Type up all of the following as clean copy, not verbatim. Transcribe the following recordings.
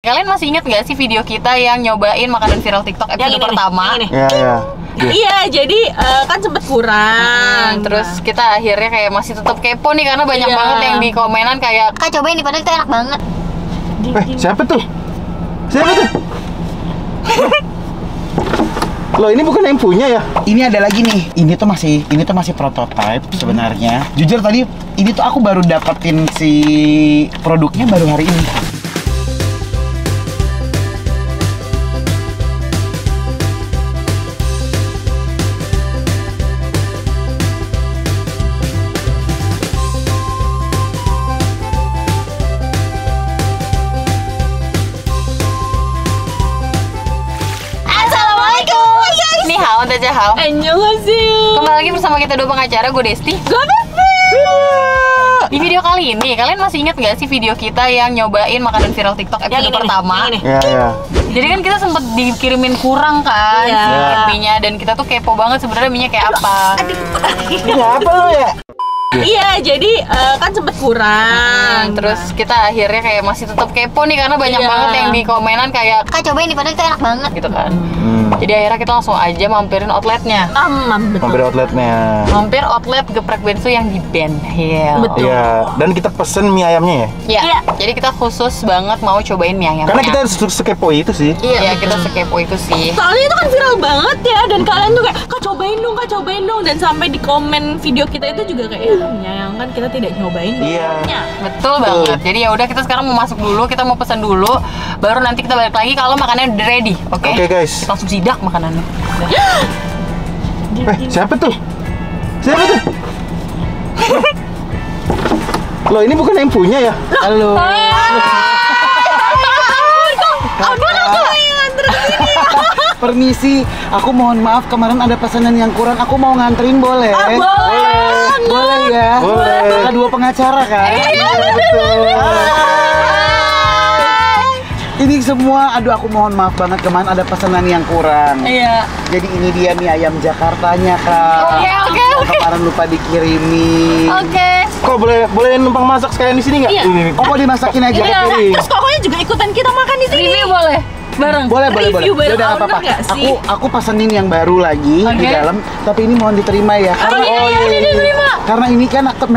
Kalian masih ingat gak sih video kita yang nyobain makanan viral TikTok episode pertama? Iya, jadi kan sempet kurang. Terus kita akhirnya kayak masih tetap kepo nih karena banyak banget yang di komenan kayak Kak cobain nih, padahal itu enak banget. Siapa tuh? Siapa tuh? Loh, ini bukan yang punya ya? Ini ada lagi nih. Ini tuh masih prototype sebenarnya. Jujur tadi ini tuh aku baru dapetin si produknya baru hari ini. Annyeonghaseyo. Kembali lagi bersama kita dua pengacara, gue Desti, gue Bevi. Di video kali ini, kalian masih ingat gak sih video kita yang nyobain makanan viral TikTok episode pertama? Iya. Jadi kan kita sempet dikirimin kurang kan si mie-nya, dan kita tuh kepo banget sebenarnya mie-nya kayak apa. Ini apa lo ya? Iya, jadi kan sempet kurang. Terus kita akhirnya kayak masih tetap kepo nih karena banyak banget yang di komenan kayak Kak cobain nih, padahal itu enak banget gitu kan. Jadi akhirnya kita langsung aja mampirin outletnya. Mampir outletnya. Mampir outlet geprek bensu yang di Ben Hill. Betul. Iya. Dan kita pesen mie ayamnya ya? Iya. Jadi kita khusus banget mau cobain mie ayamnya. Karena kita sekepo itu sih. Iya, kita sekepo itu sih. Soalnya itu kan viral banget ya, dan kalian tuh kayak Kak cobain dong, dan sampai di komen video kita itu juga kayak menyayangkan kita tidak nyobain. Iya. Betul banget. Jadi ya udah, kita sekarang mau masuk dulu, kita mau pesan dulu, baru nanti kita balik lagi kalau makanannya udah ready. Oke? Oke, guys. Langsung sidak makanannya. Siapa tuh? Siapa tuh? Loh, ini bukan yang punya ya? Halo. Abang aku yang nganter sini. Permisi, aku mohon maaf kemarin ada pesanan yang kurang. Aku mau nganterin boleh? Boleh ya? Boleh. Kita dua pengacara kan? Iya, betul. Ini semua, aduh aku mohon maaf banget kemarin ada pesanan yang kurang. Iya. Jadi ini dia mie ayam Jakartanya, Kak. Oke. Kemarin lupa dikirimin. Oke. Kok boleh numpang masak sekalian di sini nggak? Iya. Ini. Oh, mau dimasakin aja? Iya, piring. terus koknya juga ikutan kita makan di sini. Review boleh? Bareng. Boleh. Review bareng Yaudah, nggak owner apa-apa. nggak sih? Aku pesenin yang baru lagi di dalam, tapi ini mohon diterima ya. Karena diterima. karena ini kan aku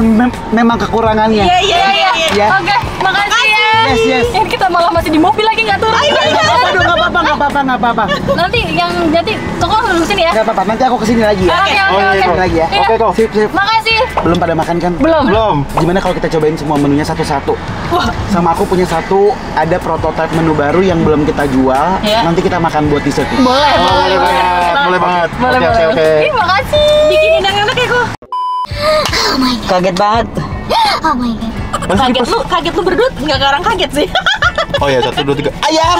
memang kekurangannya. Iya. Ya. Oke, makasih ya. Yes. Ini kita malah masih di mobil lagi nggak turun. Nggak apa-apa. Nanti toko dulu sini ya. Nggak apa-apa, nanti aku kesini lagi ya. Oke. Kesini lagi ya. Oke, kok. Sip. Makasih. Belum pada makan kan? Belum. Gimana kalau kita cobain semua menunya satu-satu? Sama aku punya satu, ada prototipe menu baru yang belum kita jual. Iya. Nanti kita makan buat dessert. Boleh Boleh banget. Oke. Ih, makasih. Bikinin yang enak ya kok. Kaget banget. Oh my god. Kaget lu berdua nggak karang kaget sih. Oh ya, 1, 2, 3. Ayam.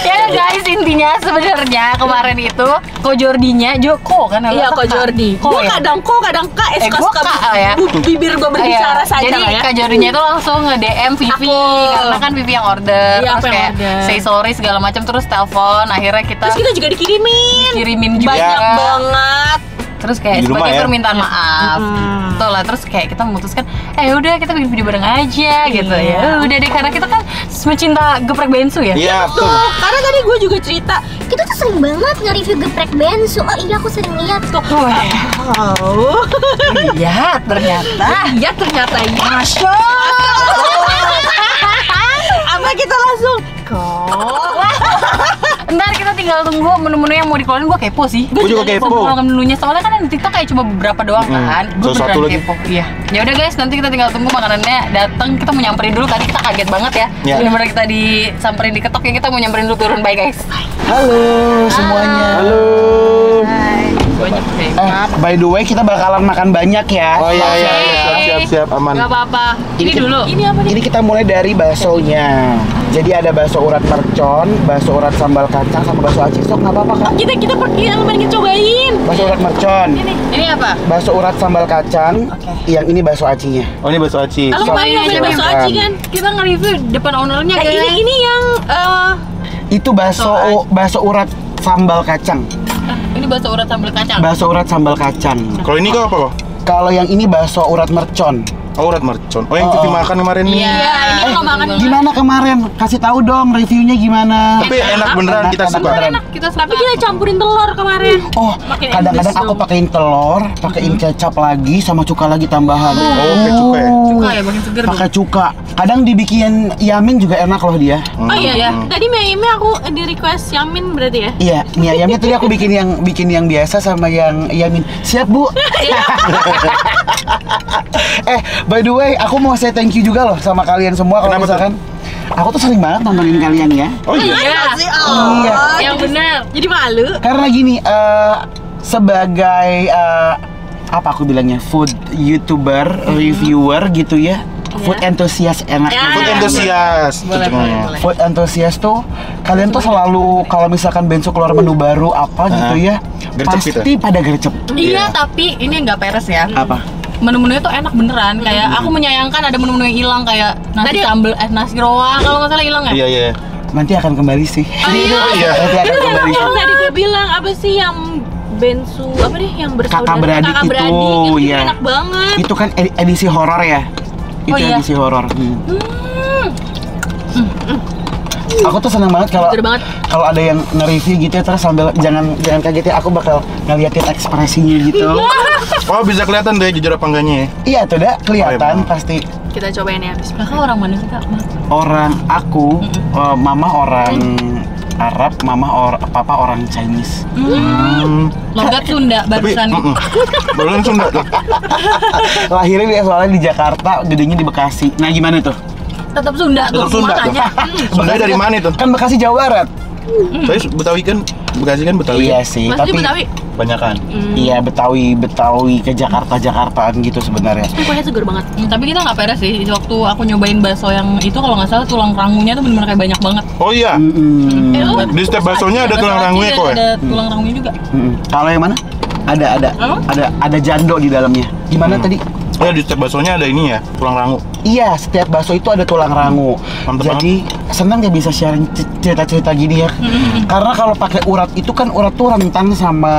Ya guys, intinya sebenarnya kemarin itu Ko Jordinya, Joko kan? Iya, Ko Jordi. Gue kadang suka ya. Bibir gue berbicara saja jadi lah ya. Kak Jordinya itu langsung nge-DM Vivi karena kan Vivi yang order. Iya, Terus kayak say sorry segala macam, terus telepon. Akhirnya Terus kita juga dikirimin juga. banyak banget. Terus kayak Di rumah sebagai ya? permintaan maaf. Betul lah, terus kayak kita memutuskan udah kita bikin video bareng aja gitu ya. Udah deh, karena kita kan mencinta geprek bensu ya. Iya, betul. Tuh, karena tadi gue juga cerita Kita tuh sering banget nge-review geprek bensu. Oh iya, aku sering lihat kok. Iya, ternyata ya. Masya apa kita langsung Ntar kita tinggal tunggu menu-menu yang mau dikeluarin. Gue kepo sih. Gue juga kepo. Menunya soalnya kan di TikTok kayak cuma beberapa doang kan. Gue Satu beneran lagi. kepo. Iya. Ya udah guys, nanti kita tinggal tunggu makanannya datang. Kita mau nyamperin dulu. Tadi kita kaget banget ya. Iya. Bener-bener kita disamperin di ketok ya, kita mau nyamperin dulu turun. Bye guys. Halo semuanya. Halo. Banyak deh. By the way, kita bakalan makan banyak ya. Oh iya, siap, aman. Gak apa-apa. Ini Ini dulu. ini apa nih? Ini kita mulai dari baksonya. Jadi ada bakso urat mercon, bakso urat sambal kacang, sama bakso aci. Sok nggak apa-apa, Kak. Kita pergi yang pengen cobain. Bakso urat mercon, Ini apa? bakso urat sambal kacang, yang ini bakso acinya. Oh, ini bakso aci. Kalau kemarin nyobain bakso aci kan. Kita nge-review depan ownernya Nah, guys. ini yang Itu bakso urat sambal kacang. Ini bakso urat sambal kacang. Bakso urat sambal kacang. Kalau ini kok apa kok? Kalau yang ini bakso urat mercon. Oh, urat mercon. Oh, yang Cici makan kemarin nih. Iya, ini kalau makan Gimana kemarin? Kasih tahu dong reviewnya gimana. Tapi enak beneran, kita suka. enak, kita suka. Tapi kita campurin telur kemarin. Oh, Pakai kadang-kadang embes aku dong. pakein telur, pakein kecap lagi sama cuka lagi tambahan. Oh, pakai cuka ya? Cuka ya, makin seger dong. Pakai cuka. Kadang dibikin yamin juga enak loh dia. Oh iya, tadi mie aku di request Yamin berarti ya? Iya, mie ayamnya tadi aku bikin yang biasa sama yang yamin. Siap, Bu. By the way, aku mau say thank you juga loh sama kalian semua kalau Kenapa tuh? misalkan aku tuh sering banget nontonin kalian ya. Oh iya. Iya. Yang benar. Jadi malu. Karena gini, sebagai apa aku bilangnya, food YouTuber, reviewer gitu ya, food enthusiast enaknya. Food enthusiast. Boleh, boleh, boleh. Food enthusiast tuh kalian tuh selalu kalau misalkan Bensu keluar menu baru apa gitu ya, Gercep pasti pada gercep. Iya, tapi ini nggak peres ya. Apa? Menu-menunya tuh enak beneran. Kayak aku menyayangkan ada menu-menu yang hilang kayak nasi sambal, nasi roa kalau nggak salah hilang ya. Iya, iya. Nanti akan kembali sih. Iya. Nanti akan kembali sih. Yang tadi gue bilang apa sih yang Bensu apa deh yang bersaudara Kakak beradik itu, itu ya. enak banget. Itu kan edisi horor ya. Itu Oh, iya. edisi horor. Aku tuh seneng banget kalau Seger banget. kalau ada yang nge-review gitu ya, terus sambil jangan kaget ya, aku bakal ngeliatin ekspresinya gitu. Oh, bisa kelihatan deh jujur apa enggaknya ya. Iya tuh dah kelihatan Oh, iya, pasti. Kita cobain ya. Kakak orang mana sih, Kak? Orang aku, mama orang Arab, papa orang Chinese. Logat Sunda Tapi, barusan. barusan Sunda tuh. Lahirnya dia soalnya di Jakarta, gedenya di Bekasi. Nah gimana tuh? Tetap Sunda tuh, Tetap Sunda tuh. makanya. Sunda dari mana itu? Kan Bekasi Jawa Barat. Saya Betawi kan, Bekasi kan Betawi. Iya sih, Pasti tapi Betawi. Banyakan. iya Betawi ke Jakartaan gitu sebenarnya. Tapi kuahnya seger banget. Tapi kita nggak peres sih. Waktu aku nyobain bakso yang itu kalau nggak salah tulang rangunya tuh bener-bener kayak banyak banget. Oh iya. Di setiap baksonya ada tulang rangunya kok ya? Ada tulang rangunya juga. Kalau yang mana? Ada jando di dalamnya. Gimana tadi? Oh ya, di setiap baksonya ada ini ya, tulang rangu. Iya, setiap bakso itu ada tulang rangu. Mantep Jadi senang dia bisa sharing cerita-cerita gini ya. Karena kalau pakai urat itu kan urat tuh rentan sama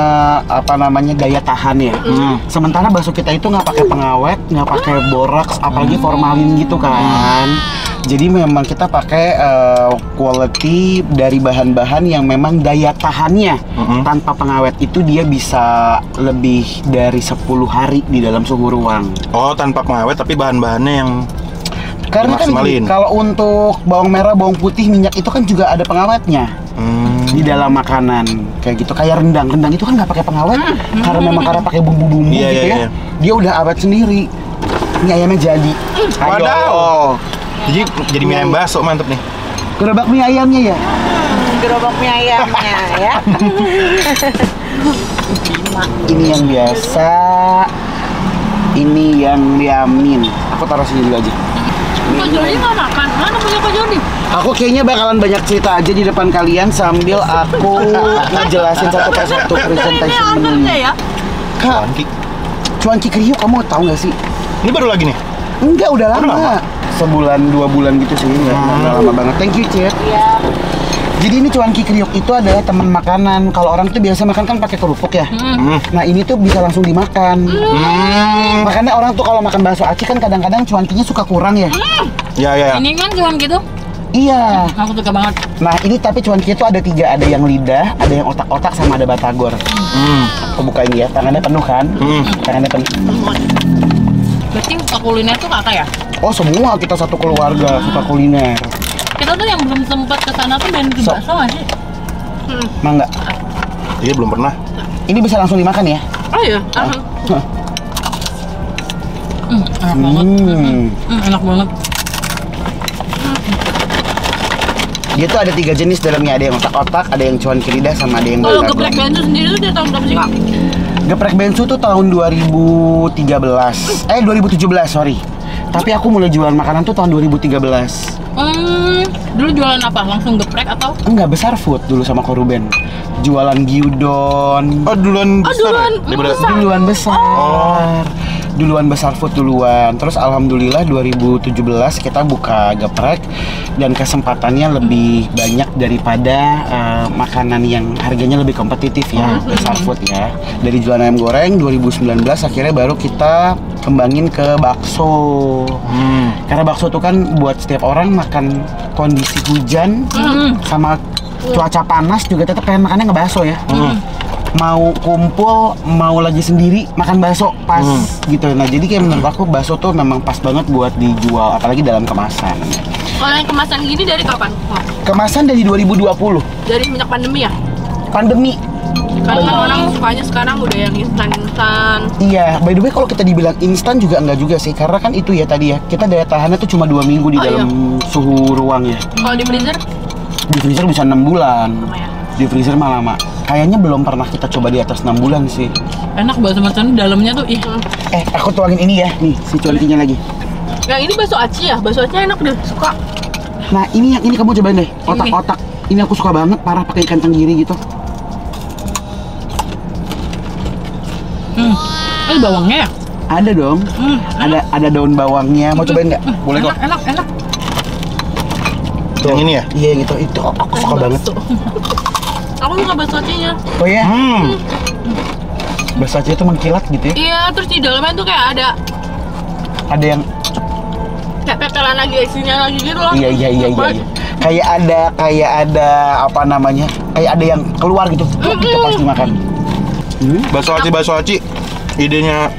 apa namanya daya tahan ya. Sementara bakso kita itu nggak pakai pengawet, nggak pakai boraks, apalagi formalin gitu kan. Jadi memang kita pakai quality dari bahan-bahan yang memang daya tahannya tanpa pengawet itu dia bisa lebih dari 10 hari di dalam suhu ruang. Oh, tanpa pengawet tapi bahan-bahannya yang Karena kan dimaksimalin. kalau untuk bawang merah, bawang putih, minyak itu kan juga ada pengawetnya di dalam makanan kayak gitu. Kayak rendang itu kan nggak pakai pengawet karena pakai bumbu-bumbu Iya, gitu iya, ya. iya. Dia udah awet sendiri. Ini ayamnya jadi. Wadaw. Jadi mie ayam bakso mantep nih. Gerobak mie ayamnya ya. Gerobak mie ayamnya ya. Ini yang biasa. Ini yang yamin. Aku taruh sini dulu aja. Kak Jody nggak makan. Mana punya Kak Jody? Aku kayaknya bakalan banyak cerita aja di depan kalian sambil aku ngejelasin satu persatu presentation menunya. ya? Kak, cuanki kriuk kamu tahu nggak sih? Ini baru lagi nih. Enggak, udah lama. lama? Sebulan, 2 bulan gitu sih, nggak lama banget. Thank you, Cid. Jadi ini cuanki kriuk itu adalah teman makanan. Kalau orang tuh biasa makan kan pakai kerupuk ya. Nah ini tuh bisa langsung dimakan. Makanya orang tuh kalau makan bakso aci kan kadang-kadang cuankinya suka kurang ya. Ya, ya. Ini kan cuman gitu. Iya. Aku suka banget. Nah ini tapi cuanki itu ada 3, ada yang lidah, ada yang otak-otak, sama ada batagor. Aku buka ini ya, tangannya penuh kan? Tangannya penuh. Berarti suka kuliner tuh kakak ya? Oh semua kita satu keluarga suka kuliner. Kita tuh yang belum sempat ke sana tuh main ke bakso nggak sih? Mangga. Iya, belum pernah. Ini bisa langsung dimakan ya? Oh iya. Enak banget. Enak banget. Dia tuh ada 3 jenis dalamnya, ada yang otak-otak, ada yang cuanki lidah, sama ada yang Kalau batagor. geprek bensu sendiri tuh dari tahun berapa sih, Kak? Geprek bensu tuh tahun 2017, sorry. Tapi aku mulai jualan makanan tuh tahun 2013. Dulu jualan apa? Langsung geprek atau? Enggak, besar food dulu sama Koruben. Jualan gyudon. Oh, duluan besar. duluan Daripada- besar. Duluan besar. duluan Besar Food duluan. Terus alhamdulillah 2017 kita buka geprek dan kesempatannya lebih banyak daripada makanan yang harganya lebih kompetitif ya, Besar Food ya. Dari jualan ayam goreng 2019 akhirnya baru kita kembangin ke bakso. Karena bakso tuh kan buat setiap orang makan kondisi hujan sama cuaca panas juga tetap pengen makannya ngebakso ya. Mau kumpul, mau lagi sendiri makan bakso pas gitu. Nah jadi kayak menurut aku bakso tuh memang pas banget buat dijual, apalagi dalam kemasan. Kalau yang kemasan gini dari kapan? Kemasan dari 2020. Dari semenjak pandemi ya? Pandemi. Karena orang sukanya sekarang udah yang instan-instan. Iya, by the way kalau kita dibilang instan juga enggak juga sih, karena kan itu ya tadi ya, kita daya tahannya tuh cuma 2 minggu di dalam suhu ruang ya. Kalau di freezer? Di freezer bisa 6 bulan. Lumayan. Di freezer mah lama. Kayaknya belum pernah kita coba di atas 6 bulan sih. Enak bakso mercon dalamnya tuh Aku tuangin ini ya, nih si cuankinya lagi. Yang ini bakso aci ya, bakso aci enak deh, suka. Nah ini yang ini kamu cobain deh, otak-otak. Ini aku suka banget, parah pakai ikan tenggiri gitu. Ini bawangnya ya? Ada dong, ada daun bawangnya. Mau cobain nggak? Boleh kok. Enak. Yang ini ya? Iya gitu, itu aku suka banget. Aku suka bakso acinya. Oh ya? Bakso aci itu mengkilat gitu ya? Iya, terus di dalamnya tuh kayak ada Ada yang kayak pepelan lagi, isinya lagi gitu loh. iya. Kayak ada apa namanya? Kayak ada yang keluar gitu. Itu pasti makan. Bakso aci. Idenya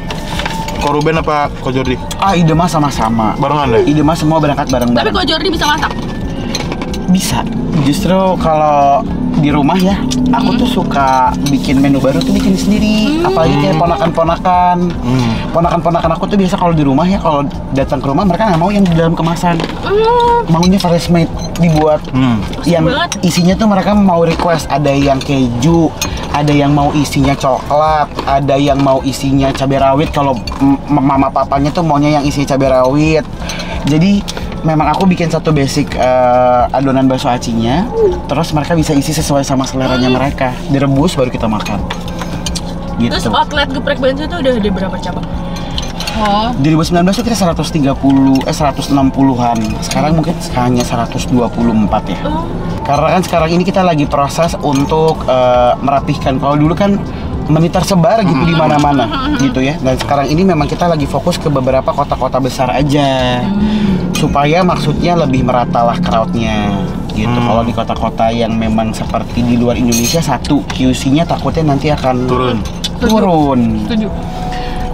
Ko Ruben apa Ko Jordi? Ide mah sama-sama. Barengan deh. Ide mah semua berangkat Tapi bareng-bareng. kok Jordi bisa masak? Bisa. Justru kalau di rumah ya, aku tuh suka bikin menu baru tuh bikin sendiri. Apalagi kayak ponakan-ponakan. Ponakan-ponakan aku tuh biasa kalau di rumah ya, kalau datang ke rumah mereka nggak mau yang di dalam kemasan. Maunya fresh made dibuat. Yang banget. isinya tuh mereka mau request, ada yang keju, ada yang mau isinya coklat, ada yang mau isinya cabai rawit. Kalau mama papanya tuh maunya yang isinya cabai rawit. Jadi memang aku bikin satu basic adonan bakso acinya, terus mereka bisa isi sesuai sama seleranya mereka. Direbus baru kita makan. Gitu. Terus outlet geprek bensu itu udah ada berapa cabang? Di 2019 tuh kita 160-an. Sekarang mungkin hanya 124 ya. Karena kan sekarang ini kita lagi proses untuk merapihkan. Kalau dulu kan tersebar gitu di mana-mana gitu ya. Dan sekarang ini memang kita lagi fokus ke beberapa kota-kota besar aja. Supaya maksudnya lebih meratalah crowd-nya gitu. Kalau di kota-kota yang memang seperti di luar Indonesia, satu QC-nya takutnya nanti akan turun. Setuju.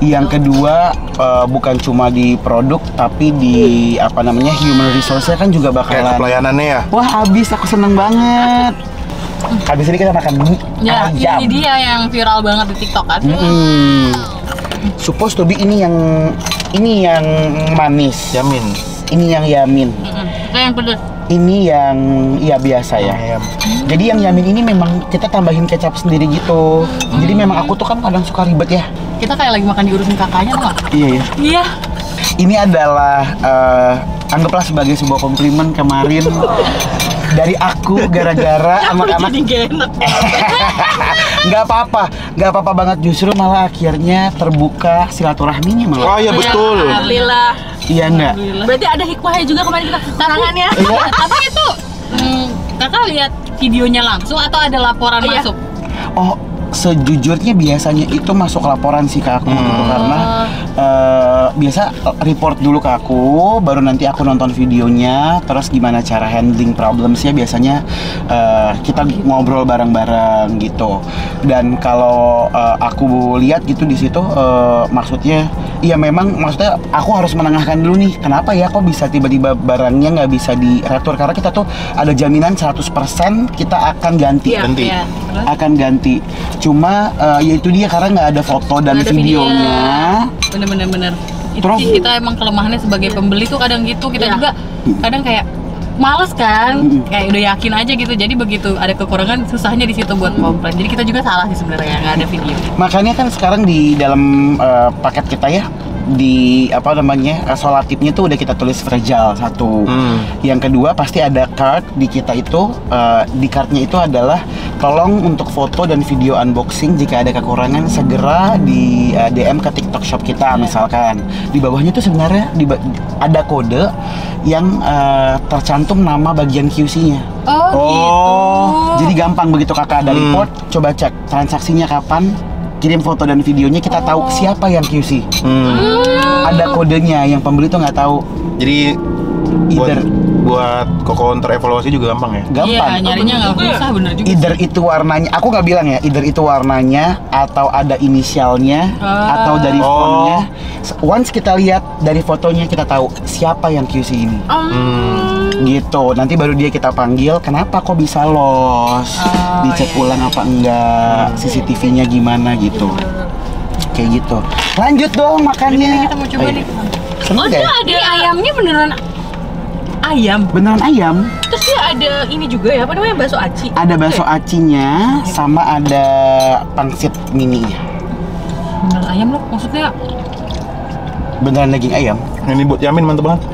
Yang kedua bukan cuma di produk tapi di apa namanya human resource-nya kan juga Kayak bakalan. pelayanannya ya? Wah habis, aku seneng banget. Habis ini kita makan mie Ya, ayam. ini dia yang viral banget di TikTok kan. Supposed to be ini yang manis. Yamin. Ini yang yamin. Yang pedes. Ini yang ya biasa ya. Ayam. Jadi yang yamin ini memang kita tambahin kecap sendiri gitu. Jadi memang aku tuh kan kadang suka ribet ya. Kita kayak lagi makan diurusin kakaknya tuh nggak? Iya ya. Iya. Ini adalah anggaplah sebagai sebuah komplimen kemarin dari aku gara-gara anak-anak. Nggak apa-apa banget, justru malah akhirnya terbuka silaturahminya malah. Oh iya betul. Alhamdulillah. Iya enggak? Berarti ada hikmahnya juga kemarin kita tangannya. Tapi itu kakak lihat videonya langsung atau ada laporan Iya. masuk? Oh, sejujurnya biasanya itu masuk laporan sih ke aku gitu, karena biasa report dulu ke aku, baru nanti aku nonton videonya, terus gimana cara handling problemsnya biasanya kita ngobrol bareng-bareng gitu. Dan kalau aku lihat gitu di situ maksudnya, iya memang maksudnya aku harus menengahkan dulu nih, kenapa ya kok bisa tiba-tiba barangnya nggak bisa diretur, karena kita tuh ada jaminan 100% kita akan ganti. Iya. Ganti. Iya. Akan ganti. Cuma ya itu dia, karena nggak ada foto dan Nggak ada videonya. Bener. Itu Terus- sih kita emang kelemahannya sebagai pembeli tuh kadang gitu. Kita Iya. juga kadang kayak males kan, kayak udah yakin aja gitu. Jadi begitu ada kekurangan, susahnya di situ buat komplain. Jadi kita juga salah sih sebenarnya nggak ada video. Makanya kan sekarang di dalam paket kita ya, di apa namanya solatifnya tuh udah kita tulis fragile satu. Yang kedua pasti ada card di kita itu di cardnya itu adalah tolong untuk foto dan video unboxing jika ada kekurangan segera di DM ke TikTok Shop kita misalkan. Di bawahnya tuh sebenarnya ada kode yang tercantum nama bagian QC-nya. Oh, Jadi gampang begitu kakak ada report, coba cek transaksinya kapan, kirim foto dan videonya, kita tahu siapa yang QC. Ada kodenya yang pembeli tuh nggak tahu. Jadi Either buat counter evaluasi juga gampang ya? gampang. iya, nyarinya nggak susah, bener juga. Either itu warnanya, aku nggak bilang ya, either itu warnanya atau ada inisialnya atau dari fontnya. Once kita lihat dari fotonya kita tahu siapa yang QC ini. Gitu, nanti baru dia kita panggil, kenapa kok bisa loss, dicek ulang apa enggak, CCTV-nya gimana gitu. Kayak gitu. Lanjut dong makannya. Kita mau coba nih. Seneng deh. Ada Ayamnya beneran ayam. Beneran ayam. Terus dia ada ini juga ya, apa namanya, bakso aci. Ada bakso acinya sama ada pangsit mininya. Beneran ayam loh, maksudnya. Beneran daging ayam. Ini buat Yamin mantep banget.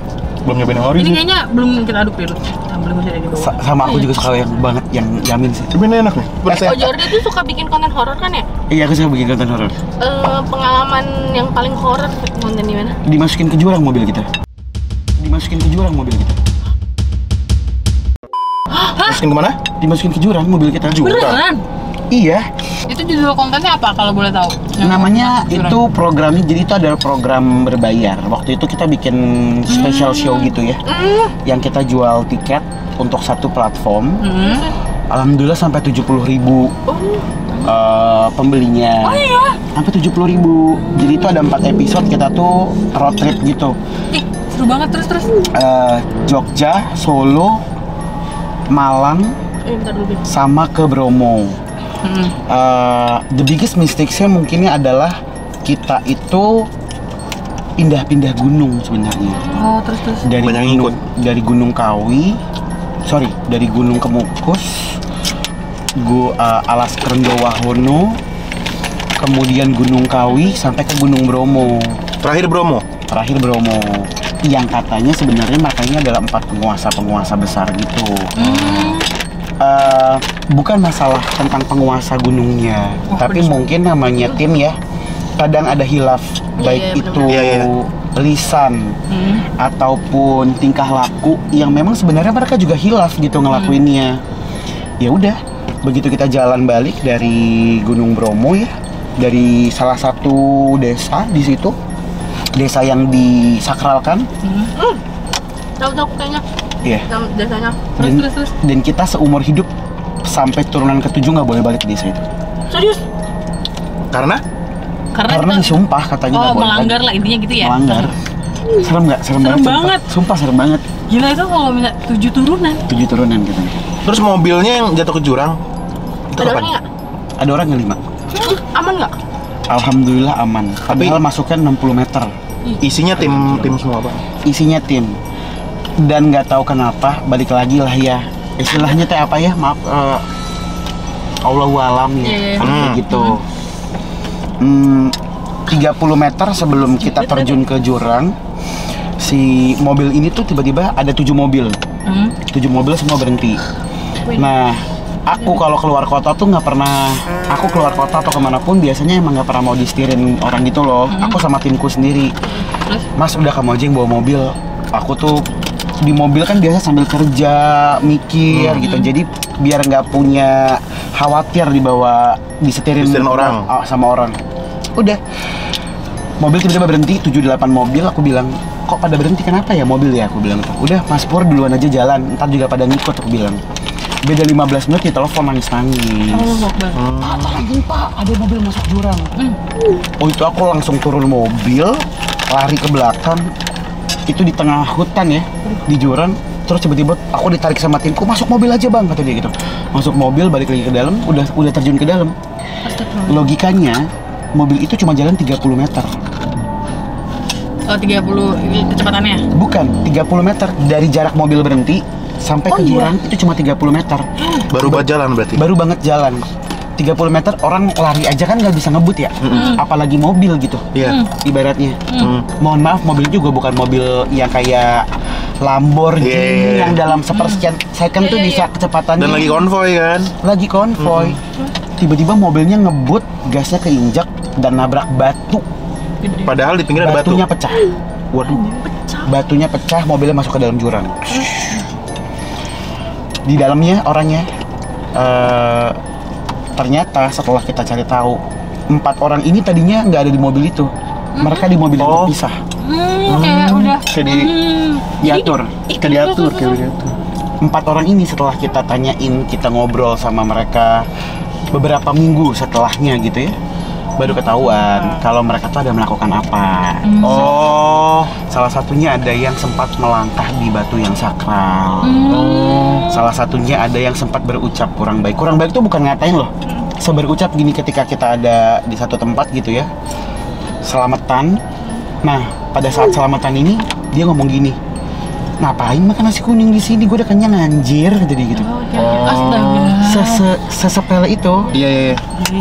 Belum nyobain yang ori Ini sih. kayaknya belum kita aduk dulu. Belum bisa di bawah. Sama aku juga suka yang banget yang yamin sih. Tapi ini enak nih. Oh, Jordan tuh suka bikin konten horor kan ya? Iya, aku suka bikin konten horor. Pengalaman yang paling horor konten di mana? Dimasukin ke jurang mobil kita. Dimasukin ke jurang mobil kita. Masukin kemana? Dimasukin ke jurang mobil kita. Beneran? Iya. Itu judul kontennya apa kalau boleh tahu? Namanya itu programnya, jadi itu adalah program berbayar. Waktu itu kita bikin special show gitu ya, yang kita jual tiket untuk satu platform. Alhamdulillah sampai 70.000 pembelinya. Oh iya. Sampai 70.000. Jadi itu ada 4 episode, kita tuh road trip gitu. Ih, seru banget, terus. Jogja, Solo, Malang, Bentar dulu. sama ke Bromo. The biggest mistake-nya mungkinnya adalah kita itu pindah-pindah gunung sebenarnya. Oh, terus. Dari Banyak gunung, dari Gunung Kawi, dari Gunung Kemukus, Alas Krenggowahono, kemudian Gunung Kawi sampai ke Gunung Bromo. Terakhir Bromo. Yang katanya sebenarnya makanya adalah 4 penguasa besar gitu. Bukan masalah tentang penguasa gunungnya, tapi mungkin namanya tim ya. Kadang ada hilaf, baik itu lisan ataupun tingkah laku yang memang sebenarnya mereka juga hilaf gitu ngelakuinnya. Ya udah, begitu kita jalan balik dari Gunung Bromo ya, dari salah satu desa di situ, desa yang disakralkan. Tahu kayaknya. Iya. Desanya. Terus. Dan kita seumur hidup sampai turunan ke-7 nggak boleh balik ke desa itu. Serius? Karena Karena disumpah katanya nggak boleh. Melanggar lah intinya gitu ya. Melanggar. Serem nggak? Serem banget. banget. Sumpah serem banget. Gila itu kalau misalnya 7 turunan. 7 turunan gitu. terus mobilnya yang jatuh ke jurang itu Ada kapan? orangnya nggak? Ada orang yang 5. Aman nggak? Alhamdulillah aman. Padahal masuknya 60 meter. Isinya tim semua apa? Isinya tim. Dan nggak tahu kenapa balik lagi lah ya. Istilahnya teh apa ya? Maaf. Allahu alam ya. Kayak gitu. 30 meter sebelum kita terjun ke jurang, si mobil ini tuh tiba-tiba ada 7 mobil. 7 mobil semua berhenti. Nah, aku kalau keluar kota tuh nggak pernah, aku keluar kota atau kemanapun biasanya emang nggak pernah mau disetirin orang gitu loh. Aku sama timku sendiri. Mas udah kamu aja yang bawa mobil. Aku tuh di mobil kan biasa sambil kerja, mikir gitu. Jadi biar nggak punya khawatir dibawa disetirin orang sama orang. Udah, mobil tiba-tiba berhenti, 7-8 mobil. Aku bilang, kok pada berhenti, kenapa ya mobil ya? Aku bilang, udah Mas Pur duluan aja jalan, ntar juga pada ngikut. Aku bilang, beda 15 menit ditelepon nangis-nangis. Pak, tolongin Pak, ada mobil masuk jurang. Oh itu aku langsung turun mobil, lari ke belakang. Itu di tengah hutan ya, di jurang. Terus tiba-tiba aku ditarik sama timku, masuk mobil aja bang, kata dia gitu. Masuk mobil, balik lagi ke dalam, udah terjun ke dalam. Logikanya, mobil itu cuma jalan 30 meter. Oh 30 kecepatannya? Bukan, 30 meter. Dari jarak mobil berhenti sampai ke jurang itu cuma 30 meter. Baru buat jalan berarti? Baru banget jalan. 30 meter orang lari aja kan nggak bisa ngebut ya, apalagi mobil gitu. Iya. Ibaratnya. Mohon maaf, mobil juga bukan mobil yang kayak Lamborghini yang dalam sepersekian second tuh bisa kecepatannya. Dan lagi konvoy kan. Lagi konvoy. Tiba-tiba mobilnya ngebut, gasnya keinjak dan nabrak batu. Padahal di pinggir ada batu. Batunya pecah. Waduh. Batunya pecah, mobilnya masuk ke dalam jurang. Di dalamnya orangnya ternyata setelah kita cari tahu 4 orang ini tadinya nggak ada di mobil itu. Mereka di mobil yang terpisah. Kayak udah Diatur. Kayak diatur. 4 orang ini setelah kita tanyain, kita ngobrol sama mereka beberapa minggu setelahnya gitu ya, baru ketahuan kalau mereka tuh ada melakukan apa. Oh. Salah satunya ada yang sempat melangkah di batu yang sakral. Salah satunya ada yang sempat berucap kurang baik. Kurang baik tuh bukan ngatain loh. Berucap gini ketika kita ada di satu tempat gitu ya, selamatan. Nah, pada saat selamatan ini dia ngomong gini, ngapain makan nasi kuning di sini? Gue udah kenyang anjir, jadi gitu. Astaga. Sesepele itu. Iya.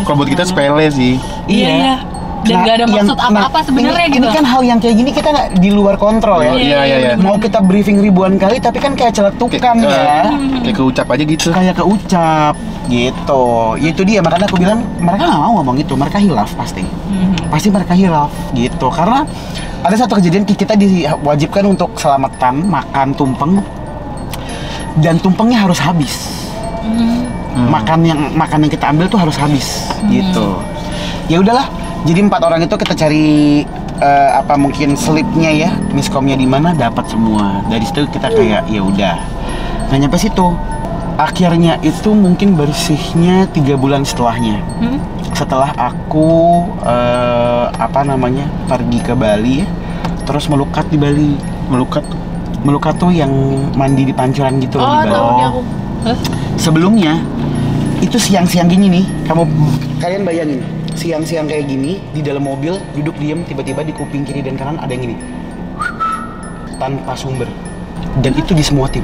Kalau buat kita sepele sih. Iya. Dan nggak ada maksud apa-apa sebenarnya gitu. Ini kan hal yang kayak gini kita nggak di luar kontrol ya. Iya. Mau kita briefing ribuan kali, tapi kan kayak celetukan ya. Kayak keucap aja gitu. Kayak keucap gitu. Ya itu dia, makanya aku bilang mereka nggak mau ngomong itu. Mereka hilaf pasti. Pasti mereka hilaf gitu. Karena ada satu kejadian kita diwajibkan untuk selamatan makan tumpeng, dan tumpengnya harus habis. Makan yang kita ambil tuh harus habis gitu. Ya udahlah. Jadi 4 orang itu kita cari mungkin slipnya ya, miskomnya di mana, dapat semua. Dari situ kita kayak ya udah. Nggak nyampe situ. Akhirnya itu mungkin bersihnya 3 bulan setelahnya. Setelah aku pergi ke Bali ya, terus melukat di Bali. Melukat tuh yang mandi di pancuran gitu loh di Bali. Tahu dia aku. Sebelumnya itu siang-siang gini nih, kalian bayangin, siang-siang kayak gini di dalam mobil duduk diem, tiba-tiba di kuping kiri dan kanan ada yang gini tanpa sumber, dan itu di semua tim.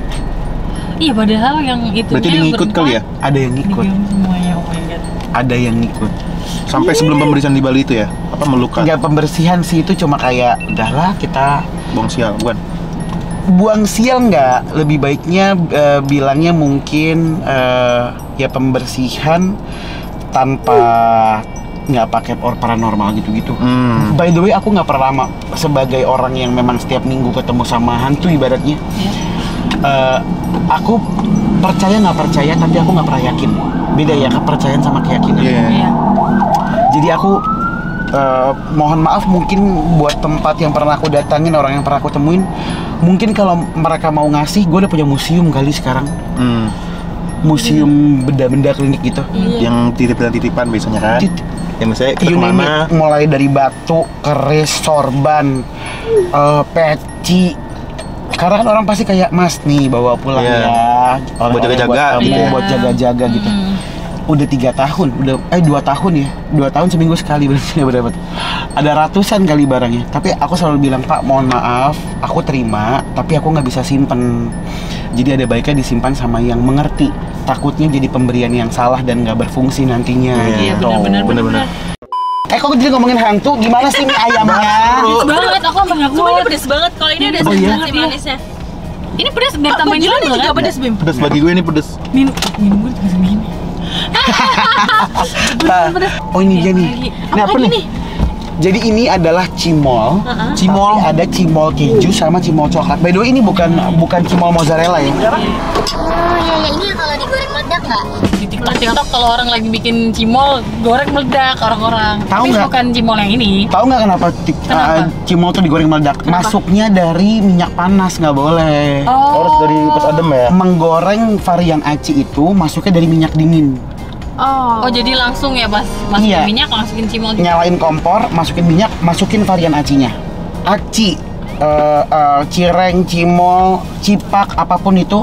Iya, padahal yang itu Berarti dia ngikut kali ya? Ada yang ngikut. Semuanya, oh my god. Ada yang ngikut. Sampai sebelum pembersihan di Bali itu ya? Apa melukat? Enggak pembersihan sih, itu cuma kayak udahlah kita Buang sial, bukan? buang sial nggak, lebih baiknya bilangnya mungkin ya pembersihan tanpa nggak pakai paranormal gitu-gitu. By the way, aku nggak pernah lama sebagai orang yang memang setiap minggu ketemu sama hantu ibaratnya. Aku percaya nggak percaya, tapi aku nggak pernah yakin. Beda ya kepercayaan sama keyakinan. Iya. Jadi aku mohon maaf mungkin buat tempat yang pernah aku datangin, orang yang pernah aku temuin, mungkin kalau mereka mau ngasih, gue udah punya museum kali sekarang. Museum benda-benda klinik gitu. Yang titipan-titipan biasanya kan? Yang misalnya kita kemana? Mulai dari batu, keris, sorban, peci. Karena kan orang pasti kayak, mas nih bawa pulang ya. Buat jaga-jaga gitu ya. ya. Buat jaga-jaga gitu. Udah 3 tahun, 2 tahun ya, 2 tahun seminggu sekali berarti dapat. Ada ratusan kali barangnya, tapi aku selalu bilang, Pak mohon maaf, aku terima, tapi aku nggak bisa simpen. Jadi ada baiknya disimpan sama yang mengerti. Takutnya jadi pemberian yang salah dan nggak berfungsi nantinya. Iya, gitu. benar-benar. Kok jadi ngomongin hantu, gimana sih mie ayamnya? Pedes banget, aku sampai nggak Semua ini kuat. pedes banget. Kalau ini ada Oh, iya? sensasi manisnya. Ini pedes, biar tambahin Bagi lu sambal juga kan? pedes, Bim. Pedes bagi gue ini pedes. Minum gue juga segini. Oh ini dia nih. Ini apa nih? Jadi ini adalah cimol. Cimol ada cimol keju sama cimol coklat. By the way ini bukan cimol mozzarella ya. Oh iya, ini yang kalau digoreng meledak nggak? Di TikTok kalau orang lagi bikin cimol, goreng meledak orang-orang. Tahu Tapi nggak? bukan cimol yang ini. Tahu nggak kenapa cimol tuh digoreng meledak? Masuknya dari minyak panas, nggak boleh. Harus dari pas adem ya? Menggoreng varian aci itu masuknya dari minyak dingin. Oh, jadi langsung ya pas masukin Iya. minyak, masukin cimol gitu. Nyalain kompor, masukin minyak, masukin varian acinya. Aci, cireng, cimol, cipak, apapun itu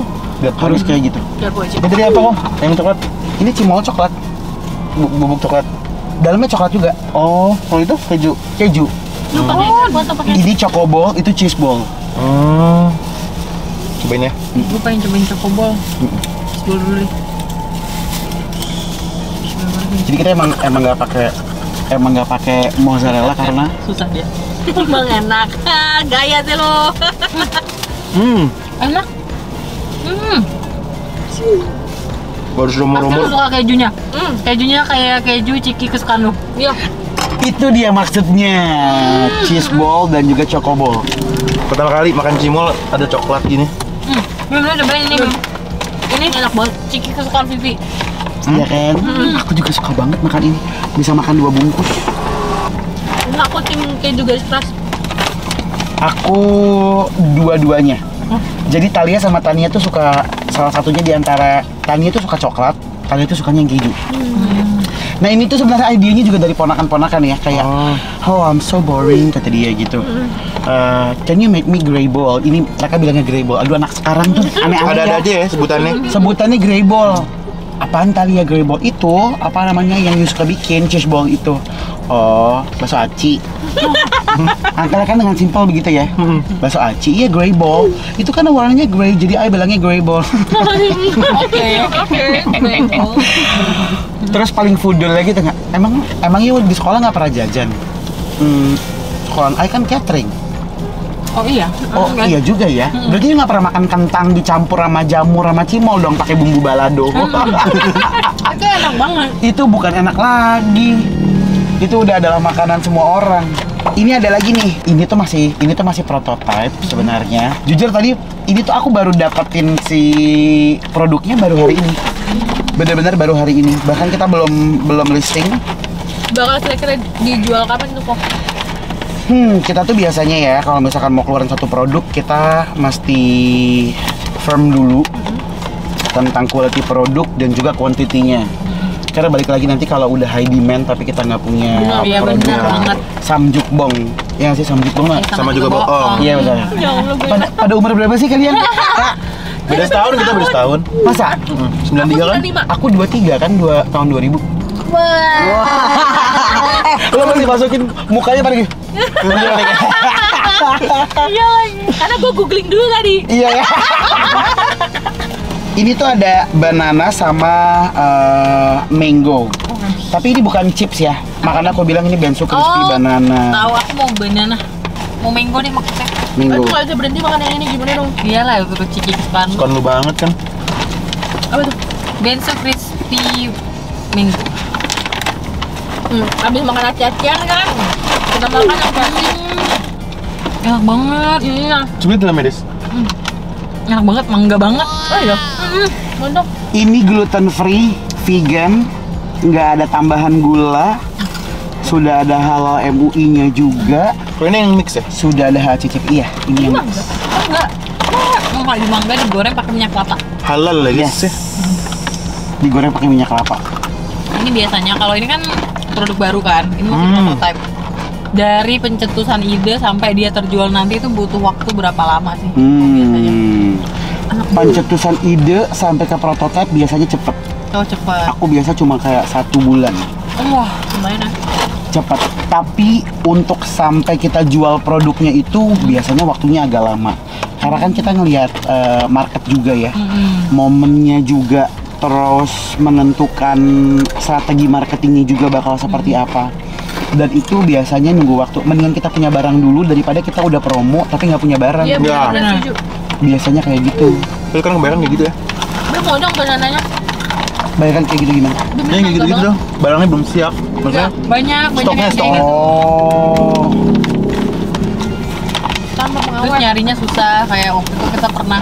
harus kayak gitu. Jago aja. Itu dia apa kok? Yang coklat? Ini cimol coklat, Bubuk coklat. dalamnya coklat juga. Oh, kalau itu keju? Keju. Lu pakai foto pakai. Ini choco ball, itu cheese ball. Cobain ya. Gue pengen cobain cokobol. Sebelum dulu deh. Jadi kita emang nggak pakai mozzarella karena Susah dia. Emang enak. Gaya sih lo. Enak. Baru Pasti lu rumor-rumor. suka kejunya. Kejunya kayak keju ciki kesukaan lu. Iya. itu dia maksudnya cheese ball dan juga choco ball. Pertama kali makan cimol ada coklat gini. Bener-bener cobain ini. Ini enak banget. Ciki kesukaan Vivi. Iya kan? Aku juga suka banget makan ini. Bisa makan 2 bungkus. Enggak, aku tim keju garis keras. Aku dua-duanya. Jadi Talia sama Tania tuh suka, salah satunya di antara Tania tuh suka coklat, Talia tuh sukanya yang keju. Nah ini tuh sebenarnya idenya juga dari ponakan-ponakan ya, kayak oh I'm so boring kata dia gitu. Can you make me gray ball? Ini mereka bilangnya gray ball. Aduh anak sekarang tuh aneh-aneh Ada-ada ya. aja ya sebutannya. Sebutannya gray ball. Apaan Talia gray ball? Itu apa namanya yang you suka bikin cheese ball itu? Oh, bakso aci. Angkanya kan dengan simpel begitu ya. Bakso aci, iya gray ball. Itu kan warnanya gray, jadi I bilangnya gray ball. Oke. Terus paling fudul lagi tuh nggak? Emang you di sekolah nggak pernah jajan? Sekolah I kan catering. Oh iya. Oh iya juga ya. Berarti you nggak pernah makan kentang dicampur sama jamur sama cimol dong pakai bumbu balado. Itu enak banget. Itu bukan enak lagi. Itu udah adalah makanan semua orang. Ini ada lagi nih. Ini tuh masih prototype sebenarnya. Jujur tadi ini tuh aku baru dapetin si produknya baru hari ini. Bener-bener baru hari ini. Bahkan kita belum listing. Bakal kira-kira dijual kapan tuh kok? Kita tuh biasanya ya kalau misalkan mau keluarin satu produk kita mesti firm dulu tentang quality produk dan juga kuantitinya. Karena balik lagi nanti kalau udah high demand tapi kita nggak punya Iya, produk bener banget. samjukbong. Ya sih samjukbong lah. Sama juga bohong. Iya betul. Ya Allah, gue Pada umur berapa sih kalian? Beda setahun, kita beda setahun. Masa? 93 kan? 95. Aku 23 kan, tahun 2000. Lo masih masukin mukanya pada gitu. Iya lagi. Karena gue googling dulu tadi. Iya ya. Ini tuh ada banana sama mango. Tapi ini bukan chips ya. Makanya aku bilang ini bensu crispy banana. Tahu aku mau banana. Mau mango nih maksudnya. Mango. Aku nggak bisa berhenti makan yang ini, gimana dong? Iyalah itu ciki kesukaan lu. Sukaan lu banget kan? Apa tuh? Bensu crispy mango. Abis makan aci-acian kan? Kita makan yang pasti. Enak banget. Iya. Coba itu namanya Des. Enak banget, mangga banget. Oh iya. Mantap. Ini gluten free, vegan, nggak ada tambahan gula. Sudah ada halal MUI-nya juga. Kalau ini yang mix ya? Sudah ada HACCP. Iya, ini yang mix. Oh enggak. Mau kalau di mangga digoreng pakai minyak kelapa. Halal lagi Yes. sih. Digoreng pakai minyak kelapa. Ini biasanya kalau ini kan produk baru kan. Ini masih prototype. Dari pencetusan ide sampai dia terjual nanti itu butuh waktu berapa lama sih? Biasanya. Pencetusan ide sampai ke prototipe biasanya cepet. Oh cepat. Aku biasa cuma kayak 1 bulan. Wah, lumayan ya. Cepat. Tapi untuk sampai kita jual produknya itu biasanya waktunya agak lama. Karena kan kita ngelihat market juga ya, momennya juga, terus menentukan strategi marketingnya juga bakal seperti apa. Dan itu biasanya nunggu waktu. Mendingan kita punya barang dulu daripada kita udah promo tapi nggak punya barang. Iya, Ya. benar setuju. Biasanya kayak gitu. Tapi kan kebayang kayak gitu ya? Gue mau dong banananya. Bayangkan kayak gitu gimana? Ya yang gitu-gitu dong. Barangnya belum siap. Maksudnya Banyak Stoknya, yang kayak gitu. Oh. Tanpa Terus pengawet. nyarinya susah, kayak waktu itu kita pernah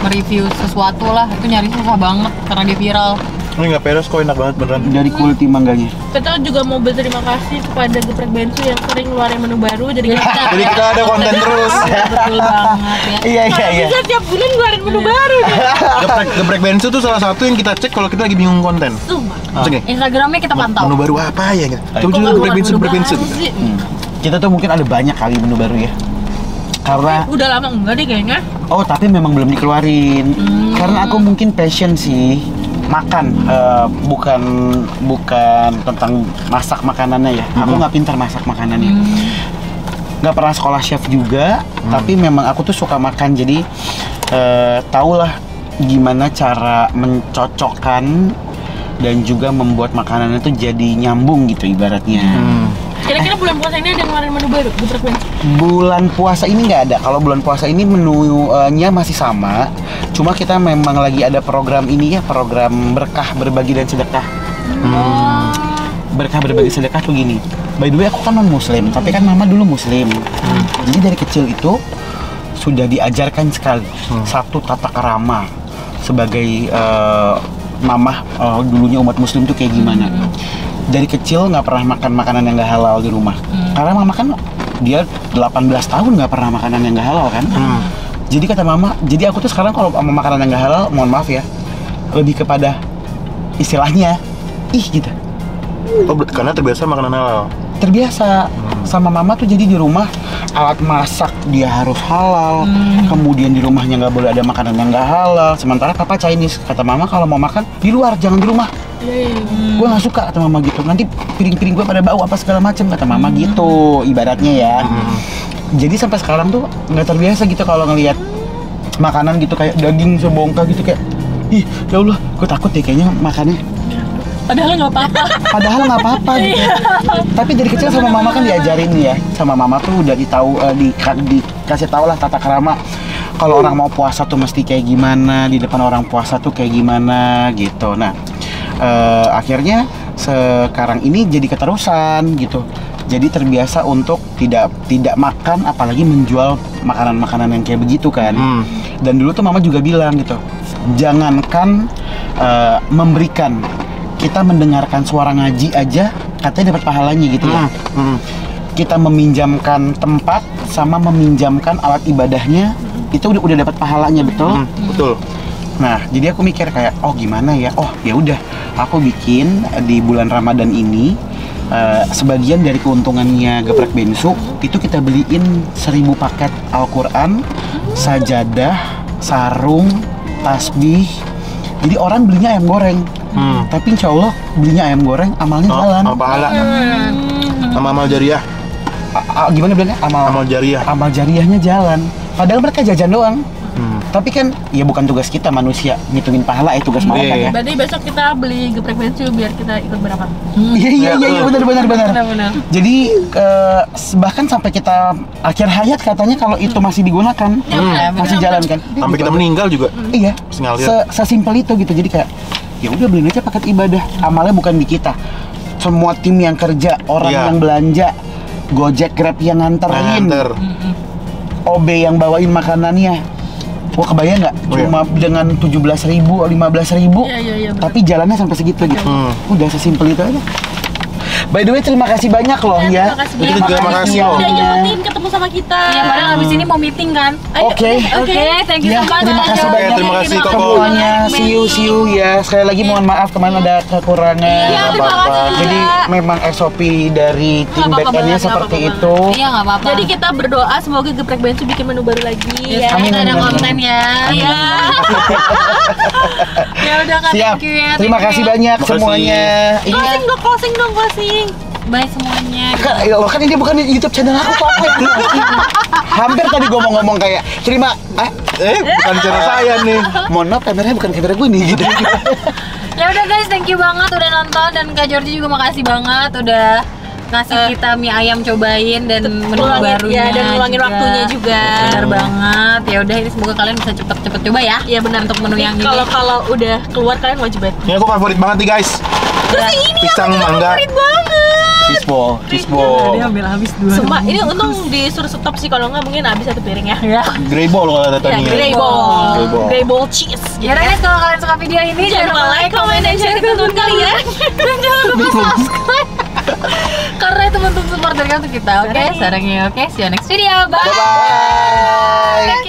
mereview sesuatu lah, itu nyari susah banget karena dia viral. ini nggak peres kok, enak banget beneran. Dari quality mangganya. Kita juga mau berterima kasih kepada Geprek Bensu yang sering ngeluarin menu baru. Jadi kita Jadi kita ada konten terus. Betul banget ya. Iya iya iya. bisa tiap bulan ngeluarin menu baru nih. Geprek Bensu tuh salah satu yang kita cek kalau kita lagi bingung konten. Sumpah. Cek ya? Instagramnya kita pantau. Menu baru apa ya? Gitu. Coba Kok coba nggak Geprek Bensu, keluar Geprek menu Bensu. baru sih? Kita tuh mungkin ada banyak kali menu baru ya. Karena Udah lama enggak deh kayaknya. oh tapi memang belum dikeluarin. Karena aku mungkin passion sih makan, bukan tentang masak makanannya ya. Aku nggak pintar masak makanannya. Nggak pernah sekolah chef juga, tapi memang aku tuh suka makan. Jadi tahulah gimana cara mencocokkan dan juga membuat makanan itu jadi nyambung gitu ibaratnya. Kira-kira bulan puasa ini ada ngeluarin menu baru geprek bensu? Bulan puasa ini nggak ada. Kalau bulan puasa ini menunya masih sama. Cuma kita memang lagi ada program ini ya, program berkah berbagi dan sedekah. Berkah berbagi sedekah tuh gini. By the way aku kan non muslim, tapi kan mama dulu muslim. Jadi dari kecil itu sudah diajarkan sekali satu tata krama sebagai mama dulunya umat muslim tuh kayak gimana. Dari kecil nggak pernah makan makanan yang nggak halal di rumah. Karena mama kan dia 18 tahun nggak pernah makanan yang nggak halal kan. Jadi kata mama, jadi aku tuh sekarang kalau sama makanan yang nggak halal, mohon maaf ya, lebih kepada istilahnya gitu. Oh, karena terbiasa makanan halal. Terbiasa sama mama tuh, jadi di rumah alat masak dia harus halal, kemudian di rumahnya nggak boleh ada makanan yang nggak halal. Sementara papa Chinese, kata mama kalau mau makan di luar, jangan di rumah. Gue nggak suka kata mama gitu, nanti piring-piring gue pada bau apa segala macem kata mama gitu ibaratnya ya. Jadi sampai sekarang tuh nggak terbiasa gitu kalau ngelihat makanan gitu kayak daging sebongkah gitu, kayak ih ya Allah, gue takut deh kayaknya makannya. Padahal nggak apa-apa. Padahal nggak apa-apa gitu. Tapi dari kecil sama mama kan diajarin ya, sama mama tuh udah dikasih tahu lah tata krama. Kalau orang mau puasa tuh mesti kayak gimana, di depan orang puasa tuh kayak gimana gitu. Nah, akhirnya sekarang ini jadi keterusan gitu. Jadi terbiasa untuk tidak makan, apalagi menjual makanan-makanan yang kayak begitu kan. Dan dulu tuh mama juga bilang gitu, jangankan memberikan, kita mendengarkan suara ngaji aja katanya dapat pahalanya gitu ya. Kita meminjamkan tempat sama meminjamkan alat ibadahnya itu udah dapat pahalanya, betul? Betul. Nah, jadi aku mikir kayak, oh gimana ya? Oh ya udah, aku bikin di bulan Ramadan ini sebagian dari keuntungannya geprek bensu itu kita beliin 1000 paket Al-Quran, sajadah, sarung, tasbih. Jadi orang belinya ayam goreng. Tapi insya Allah belinya ayam goreng, amalnya jalan. Pahala. Amal jariah. Gimana bilangnya? Amal jariah. Amal jariahnya jalan. Padahal mereka jajan doang. Tapi kan ya bukan tugas kita manusia ngitungin pahala, tugas mereka ya. Berarti besok kita beli geprek bensu biar kita ikut beramal. Iya benar. Jadi bahkan sampai kita akhir hayat katanya kalau itu masih digunakan, masih jalan kan. Sampai kita meninggal juga. Iya. Ngalir. Sesimpel itu gitu. Jadi kayak ya udah beliin aja paket ibadah. Amalnya bukan di kita. Semua tim yang kerja, orang yang belanja, Gojek, Grab yang nganterin, OB yang bawain makanannya. Wah, kebayang nggak? Cuma dengan 17.000, 15.000, tapi jalannya sampai segitu gitu. Udah sesimpel itu aja. By the way, terima kasih banyak loh ya. Terima kasih loh. Udah nyempetin ketemu sama kita. Ya, padahal habis ini mau meeting kan. Oke, Thank you so much. terima kasih banyak. Terima kasih Koko. Semuanya, see you ya. Sekali lagi mohon maaf kemarin ada kekurangan. terima kasih juga. Jadi memang SOP dari tim Nggak apa-apa back-endnya banget, seperti nggak itu. Iya, nggak apa-apa. Jadi kita berdoa semoga geprek bensu bikin menu baru lagi. ya, Amin, kita ada amin, konten amin. ya. Iya. Ya udah Kak, Siap. thank you ya. Terima thank kasih you. banyak Makasih. semuanya. Iya. Closing dong. Bye semuanya. Ya Allah, kan ini bukan YouTube channel aku kok. Hampir tadi gue mau ngomong kayak terima Bukan channel saya nih. mohon maaf, kameranya bukan kamera gue nih gitu. Ya udah guys, thank you banget udah nonton, dan Kak Georgie juga makasih banget udah ngasih kita mie ayam cobain dan menu barunya dan ngeluangin waktunya juga. Benar banget. Ya udah, ini semoga kalian bisa cepet-cepet coba ya. Iya benar, untuk menu yang ini. Kalau udah keluar kalian wajib banget. Ini aku favorit banget nih guys. Pisang mangga. Fishball. Dia ambil habis dua. Sumpah, ini untung disuruh stop sih, kalau nggak mungkin habis satu piring ya. Ya. Grey ball kalau kata Ya, Tania. Grey ball cheese. Ya udah guys, kalau kalian suka video ini Jangan lupa like, comment, dan share ke teman kalian. dan jangan lupa subscribe. Karena itu bentuk support dari kita. Oke, sarangnya. Oke, see you next video. Bye. Bye. Thank you.